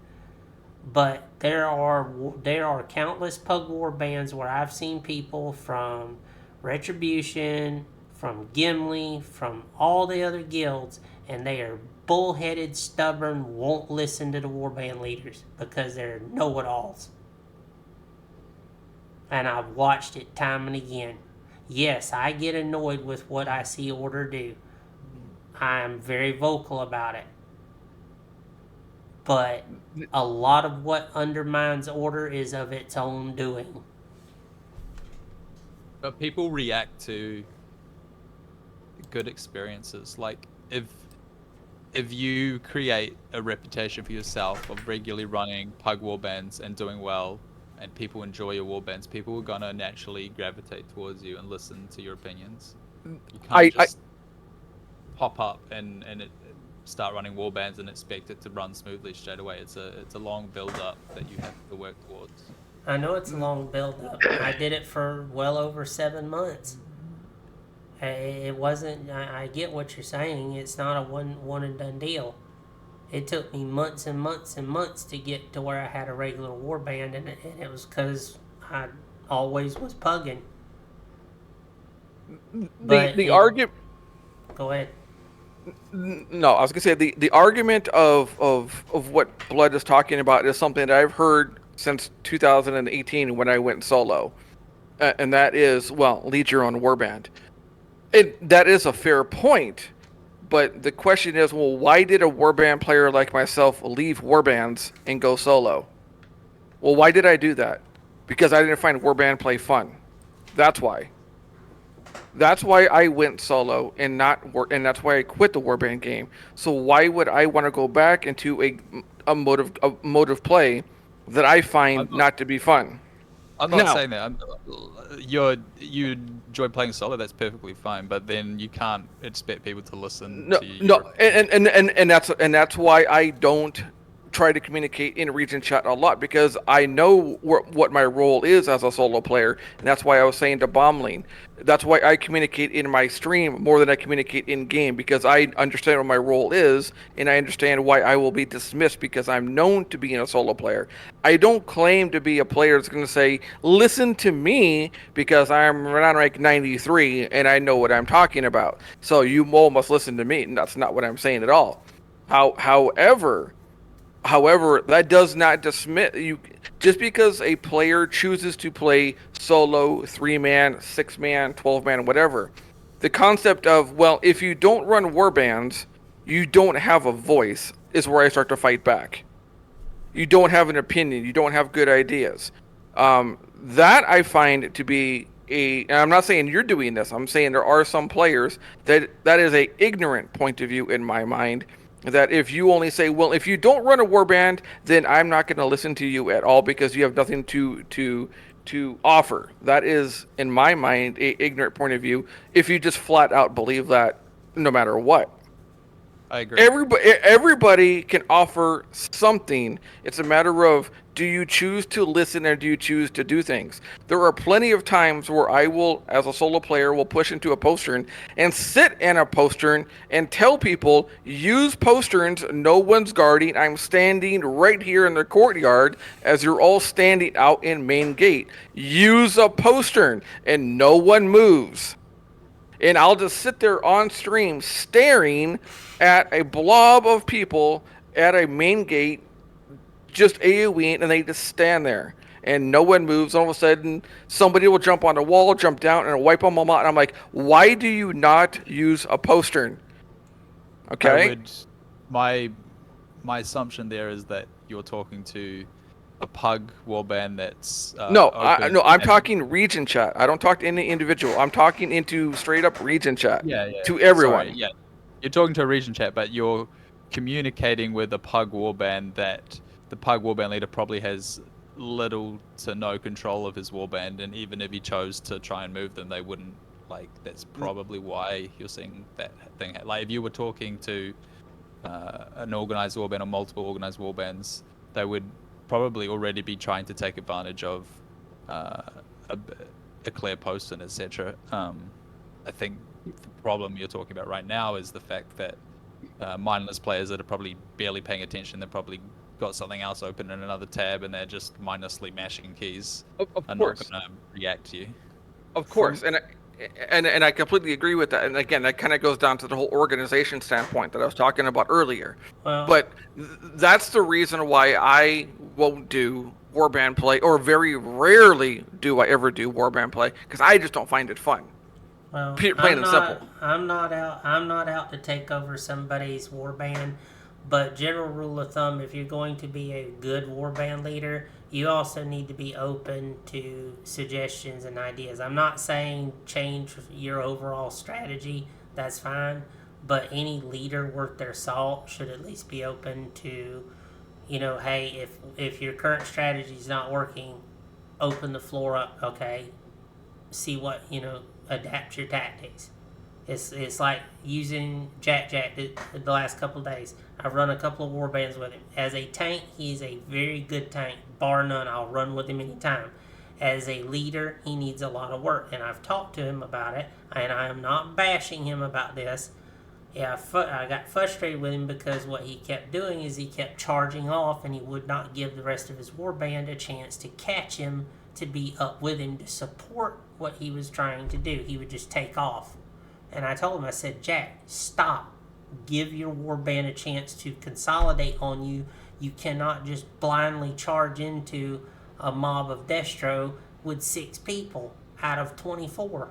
But there are countless pug war bands where I've seen people from Retribution, from Gimli, from all the other guilds, and they are bullheaded, stubborn, won't listen to the warband leaders because they're know-it-alls. And I've watched it time and again. Yes, I get annoyed with what I see Order do. I'm very vocal about it. But a lot of what undermines Order is of its own doing. But people react to good experiences. Like, if you create a reputation for yourself of regularly running pug warbands and doing well, and people enjoy your warbands, people are gonna naturally gravitate towards you and listen to your opinions. You can't just pop up and start running warbands and expect it to run smoothly straight away. It's a long build up that you have to work towards. I know it's a long build up. I did it for well over 7 months. It wasn't. I get what you're saying. It's not a one and done deal. It took me months and months and months to get to where I had a regular warband, and it was because I always was pugging. The argument. Go ahead. No, I was gonna say the argument of what Blood is talking about is something that I've heard since 2018 when I went solo, and that is, well, lead your own warband. That is a fair point, but the question is, well, why did a warband player like myself leave warbands and go solo? Well, why did I do that? Because I didn't find warband play fun. That's why. That's why I went solo and that's why I quit the warband game. So why would I want to go back into a mode of play that I find not to be fun? I'm not saying that. You enjoy playing solo. That's perfectly fine. But then you can't expect people to listen to you. No, and that's why I don't try to communicate in region chat a lot, because I know what my role is as a solo player, and that's why I was saying to Bombling. That's why I communicate in my stream more than I communicate in game, because I understand what my role is, and I understand why I will be dismissed because I'm known to be a solo player. I don't claim to be a player that's going to say, listen to me because I'm on rank 93 and I know what I'm talking about, so you all must listen to me. And that's not what I'm saying at all. However, that does not dismiss you. Just because a player chooses to play solo, 3-man, 6-man, 12-man, whatever, the concept of, well, if you don't run warbands, you don't have a voice, is where I start to fight back. You don't have an opinion. You don't have good ideas. That I find to be and I'm not saying you're doing this. I'm saying there are some players that is a ignorant point of view in my mind. That if you only say, well, if you don't run a warband, then I'm not going to listen to you at all because you have nothing to offer. That is, in my mind, a ignorant point of view if you just flat out believe that no matter what. I agree. Everybody can offer something. It's a matter of, do you choose to listen or do you choose to do things? There are plenty of times where I will, as a solo player, will push into a postern and sit in a postern and tell people, use posterns, no one's guarding. I'm standing right here in the courtyard as you're all standing out in main gate. Use a postern and no one moves. And I'll just sit there on stream staring at a blob of people at a main gate, just AoEing, and they just stand there. And no one moves. All of a sudden, somebody will jump on the wall, jump down, and wipe them all out. And I'm like, why do you not use a postern? Okay? My assumption there is that you're talking to a pug warband that's No, open I'm talking region chat. I don't talk to any individual. I'm talking into straight up region chat. Yeah. To everyone. Sorry, yeah. You're talking to a region chat, but you're communicating with a pug warband that the pug warband leader probably has little to no control of his warband, and even if he chose to try and move them, they wouldn't. Like, that's probably why you're seeing that thing. Like, if you were talking to an organized warband or multiple organized warbands, they would probably already be trying to take advantage of a clear postern, etc. I think the problem you're talking about right now is the fact that mindless players that are probably barely paying attention, they've probably got something else open in another tab and they're just mindlessly mashing keys. Of are course. not going to react to you. Of course, and I completely agree with that. And again, that kind of goes down to the whole organization standpoint that I was talking about earlier. Well, But that's the reason why I won't do warband play, or very rarely do I ever do warband play, because I just don't find it fun. well, Plain and simple. I'm not out to take over somebody's warband. But general rule of thumb, if you're going to be a good warband leader, you also need to be open to suggestions and ideas. I'm not saying change your overall strategy. That's fine. But any leader worth their salt should at least be open to, hey, if your current strategy is not working, open the floor up, okay? See what, adapt your tactics. It's like using Jack the last couple of days. I've run a couple of warbands with him. As a tank, he's a very good tank. Bar none, I'll run with him anytime. As a leader, he needs a lot of work. And I've talked to him about it. And I am not bashing him about this. Yeah, I got frustrated with him because what he kept doing is he kept charging off. And he would not give the rest of his warband a chance to catch him, to be up with him, to support what he was trying to do. He would just take off. And I told him, I said, Jack, stop. Give your warband a chance to consolidate on you. You cannot just blindly charge into a mob of Destro with 6 people out of 24.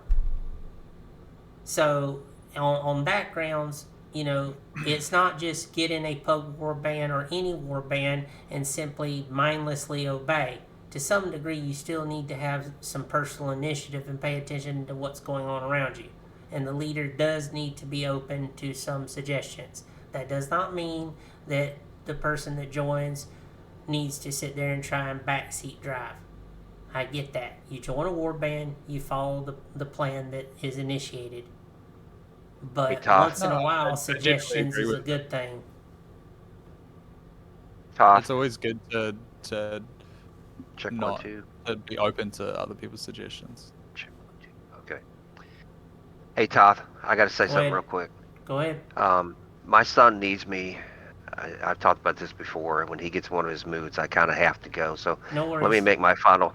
So, on that grounds, it's not just get in a pug warband or any warband and simply mindlessly obey. To some degree, you still need to have some personal initiative and pay attention to what's going on around you. And the leader does need to be open to some suggestions. That does not mean that the person that joins needs to sit there and try and backseat drive. I get that. You join a warband, you follow the plan that is initiated. But once in a while, suggestions is a good thing. It's always good to Check not 1, 2. to be open to other people's suggestions. Check 1, 2. Okay. Hey, Toth, I got to say something ahead. real quick. Go ahead. My son needs me. I've talked about this before. When he gets one of his moods, I kind of have to go. So No worries. let me make my final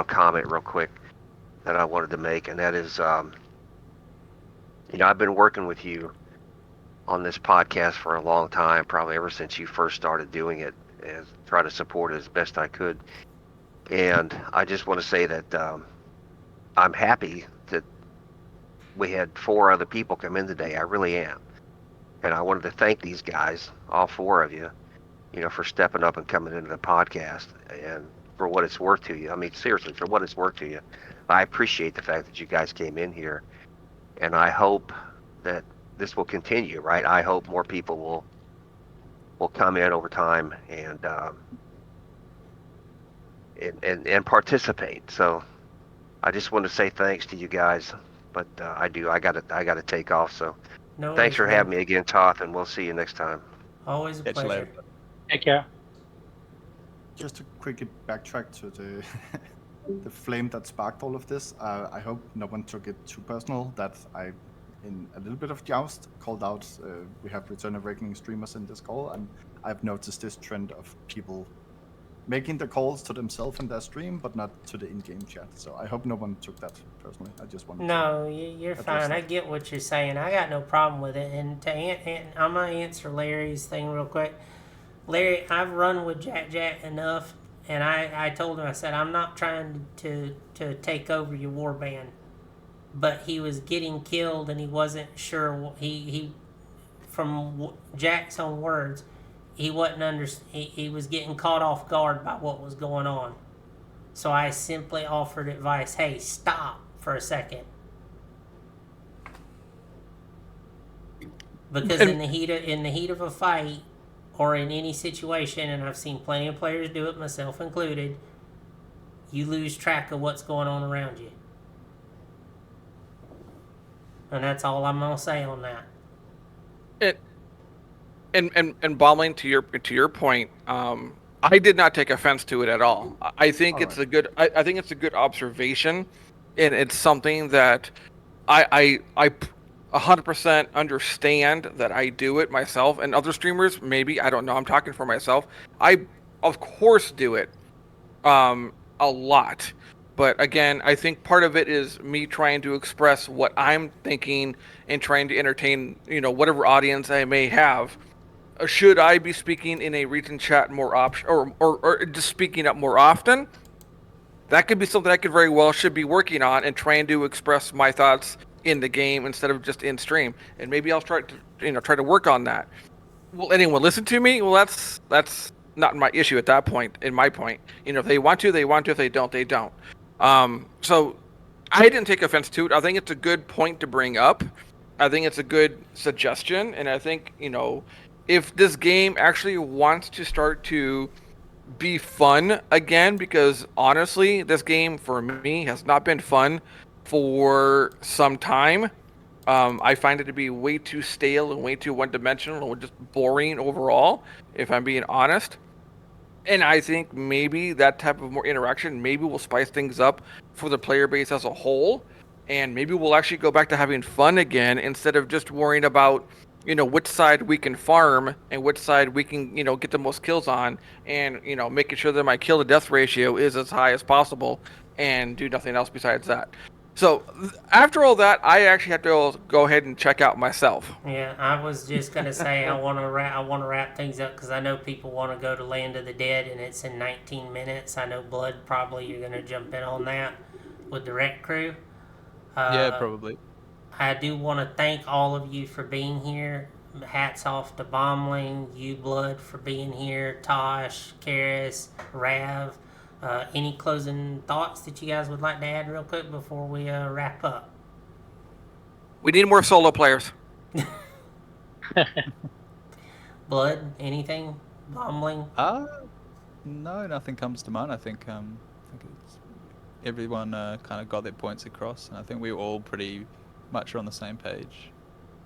comment real quick that I wanted to make, and that is, I've been working with you on this podcast for a long time, probably ever since you first started doing it, and try to support it as best I could. And I just want to say that I'm happy that we had 4 other people come in today. I really am. And I wanted to thank these guys, all 4 of you, for stepping up and coming into the podcast, and for what it's worth to you. I mean, seriously, for what it's worth to you. I appreciate the fact that you guys came in here, and I hope that this will continue, right? I hope more people will come in over time and participate. So I just want to say thanks to you guys. But I got to take off. So No Thanks worries, for man. having me again, Toth, and we'll see you next time. Always a Catch you pleasure. later. Take care. Just to quickly backtrack to the the flame that sparked all of this. I hope no one took it too personal that I, in a little bit of joust, called out. We have Return of Awakening streamers in this call, and I've noticed this trend of people making the calls to themselves in their stream, but not to the in-game chat. So I hope no one took that personally. I just wanted to. No, you're address fine. I that. get what you're saying. I got no problem with it. And I'm gonna answer Larry's thing real quick. Larry, I've run with Jack enough, and I told him, I said, I'm not trying to take over your warband, but he was getting killed and he wasn't sure. He from Jack's own words, he wasn't he was getting caught off guard by what was going on. So I simply offered advice. Hey, stop for a second. Because in the heat of a fight, or in any situation, and I've seen plenty of players do it, myself included, you lose track of what's going on around you. And that's all I'm gonna say on that. And Bombling, to your point, I did not take offense to it at all. I think it's a good. I think it's a good observation, and it's something that I 100% understand that I do it myself, and other streamers maybe, I don't know. I'm talking for myself. I of course do it, a lot. But again, I think part of it is me trying to express what I'm thinking and trying to entertain, whatever audience I may have. Should I be speaking in a region chat more or just speaking up more often? That could be something I could very well should be working on and trying to express my thoughts in the game instead of just in stream. And maybe I'll try to work on that. Will anyone listen to me? Well, that's not my issue at that point. In my point, if they want to, they want to. If they don't, they don't. So I didn't take offense to it. I think it's a good point to bring up. I think it's a good suggestion, and I think if this game actually wants to start to be fun again, because honestly, this game for me has not been fun for some time. I find it to be way too stale and way too one-dimensional and just boring overall, if I'm being honest. And I think maybe that type of more interaction maybe will spice things up for the player base as a whole, and maybe we'll actually go back to having fun again instead of just worrying about which side we can farm and which side we can get the most kills on, and making sure that my kill to death ratio is as high as possible and do nothing else besides that. So after all that, I actually have to go ahead and check out myself. Yeah, I was just gonna say I want to wrap things up because I know people want to go to Land of the Dead and it's in 19 minutes. I know Blood probably you're gonna jump in on that with the rec crew. Yeah, probably. I do want to thank all of you for being here. Hats off to Bombling, you Blood for being here, Tosh, Karis, Rav. Any closing thoughts that you guys would like to add real quick before we wrap up? We need more solo players. Blood, anything? Bombling? No, nothing comes to mind. I think it's, everyone kind of got their points across, and I think we were all pretty much on the same page.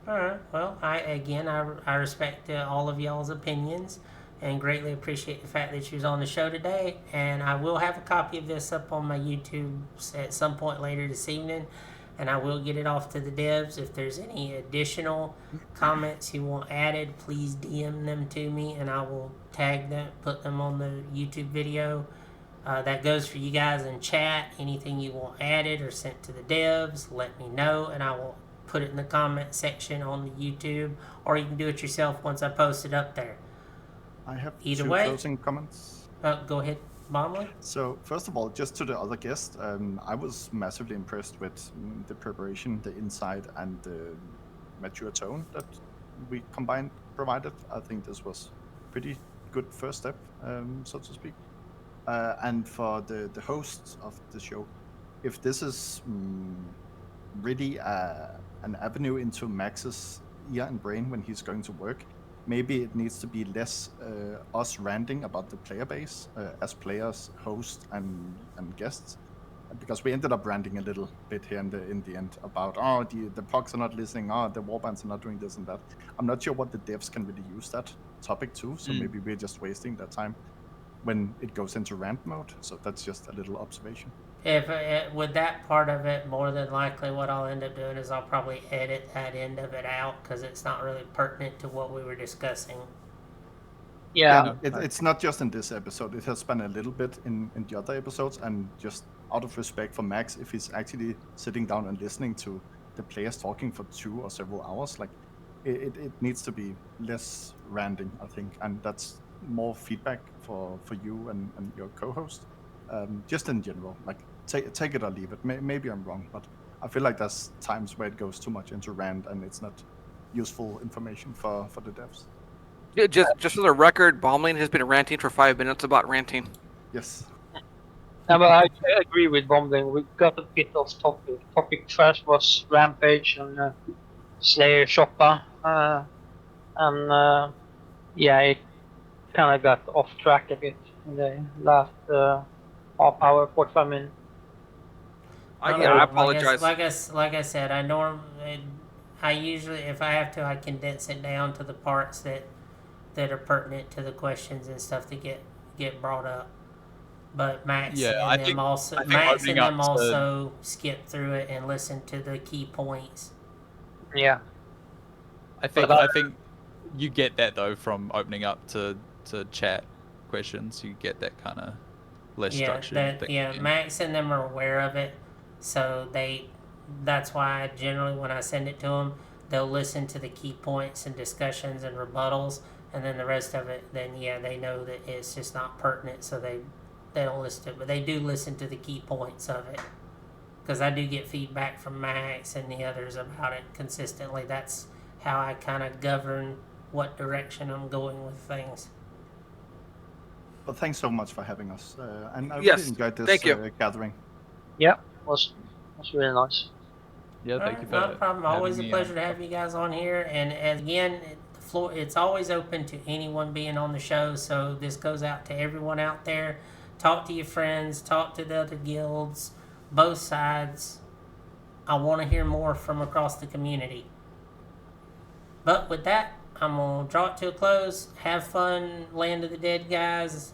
All right. Well, I respect all of y'all's opinions and greatly appreciate the fact that you was on the show today. And I will have a copy of this up on my YouTube at some point later this evening, and I will get it off to the devs. If there's any additional comments you want added, please DM them to me, and I will tag them, put them on the YouTube video. That goes for you guys in chat. Anything you want added or sent to the devs, let me know, and I will put it in the comment section on the YouTube, or you can do it yourself once I post it up there. I have Either two way. closing comments. Go ahead, Bomley. So first of all, just to the other guest, I was massively impressed with the preparation, the insight, and the mature tone that we provided. I think this was pretty good first step, so to speak. And for the hosts of the show, if this is really an avenue into Max's ear and brain when he's going to work, maybe it needs to be less us ranting about the player base as players, hosts, and guests, because we ended up ranting a little bit here in the end about the pucks are not listening, the warbands are not doing this and that. I'm not sure what the devs can really use that topic to, so maybe we're just wasting that time when it goes into rant mode. So that's just a little observation. If with that part of it, more than likely what I'll end up doing is I'll probably edit that end of it out because it's not really pertinent to what we were discussing. Yeah. It's not just in this episode. It has been a little bit in the other episodes, and just out of respect for Max, if he's actually sitting down and listening to the players talking for 2 or several hours, like it needs to be less ranting, I think, and that's more feedback for you and your co-host. Just in general, like take it or leave it. Maybe I'm wrong, but I feel like there's times where it goes too much into rant and it's not useful information for the devs. Yeah, just for the record, Bombling has been ranting for 5 minutes about ranting. Yes. No, but I agree with Bombling. We got a bit off topic. Topic first was Rampage and Slayer Shoppa. Yeah, it kind of got off track a bit in the last half hour, 45 minutes. I apologize. Like I said, I usually, if I have to, I condense it down to the parts that are pertinent to the questions and stuff that get brought up. But Max and them also skip through it and listen to the key points. Yeah. I think you get that though from opening up to chat questions. You get that kind of less structured. Max and them are aware of it, so that's why I generally, when I send it to them, they'll listen to the key points and discussions and rebuttals, and then the rest of it, then they know that it's just not pertinent, so they don't listen to it, but they do listen to the key points of it, because I do get feedback from Max and the others about it consistently. That's how I kind of govern what direction I'm going with things. Well, thanks so much for having us, and I Yes, really enjoyed this thank you. gathering. Yeah, was really nice. Yeah, thank you for No problem. Always a having me pleasure on. to have you guys on here. And again, the floor, it's always open to anyone being on the show. So this goes out to everyone out there. Talk to your friends. Talk to the other guilds. Both sides. I want to hear more from across the community. But with that, I'm going to draw it to a close. Have fun, Land of the Dead guys.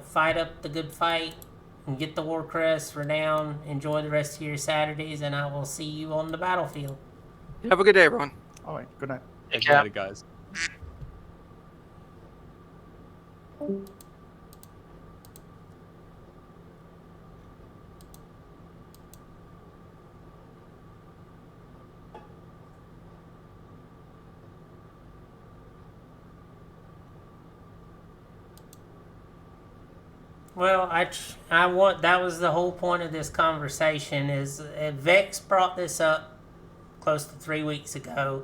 Fight up the good fight. And get the war crest, renown, enjoy the rest of your Saturdays, and I will see you on the battlefield. Have a good day, everyone. All right, good night. Take care. Later, guys. Well, that was the whole point of this conversation. Is Vex brought this up close to 3 weeks ago,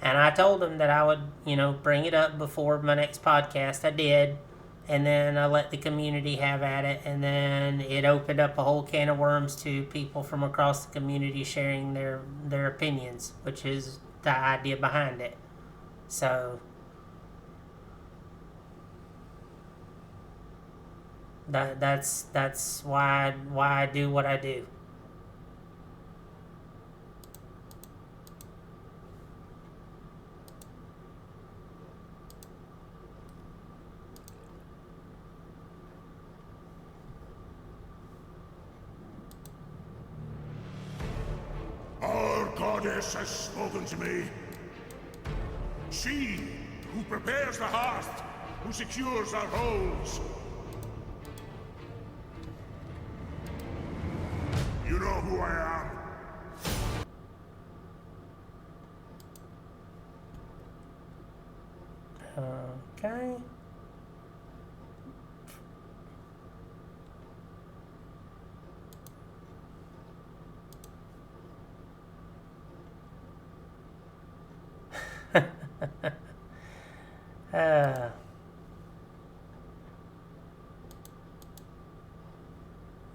and I told him that I would, bring it up before my next podcast. I did, and then I let the community have at it, and then it opened up a whole can of worms to people from across the community sharing their opinions, which is the idea behind it. So that's why I do what I do. Our goddess has spoken to me. She who prepares the hearth, who secures our holes. You know who I am. Okay.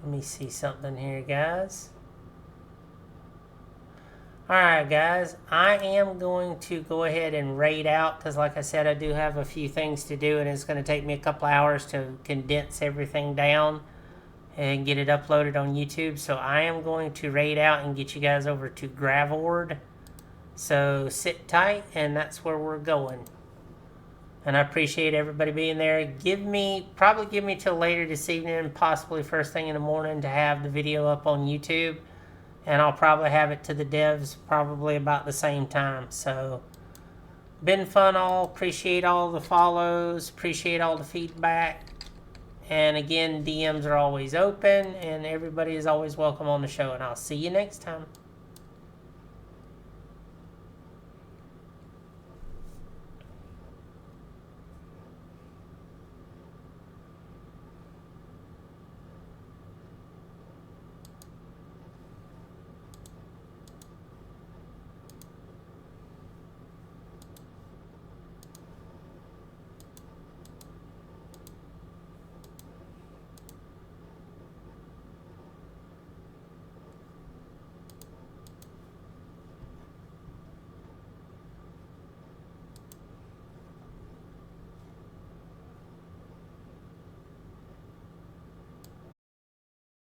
Let me see something here, guys. Alright, guys. I am going to go ahead and raid out because, like I said, I do have a few things to do and it's going to take me a couple hours to condense everything down. and get it uploaded on YouTube. So I am going to raid out and get you guys over to Gravord. So sit tight, and that's where we're going. And I appreciate everybody being there. Probably give me till later this evening, possibly first thing in the morning, to have the video up on YouTube. And I'll probably have it to the devs probably about the same time. So, been fun all. Appreciate all the follows. Appreciate all the feedback. And again, DMs are always open, and everybody is always welcome on the show. And I'll see you next time.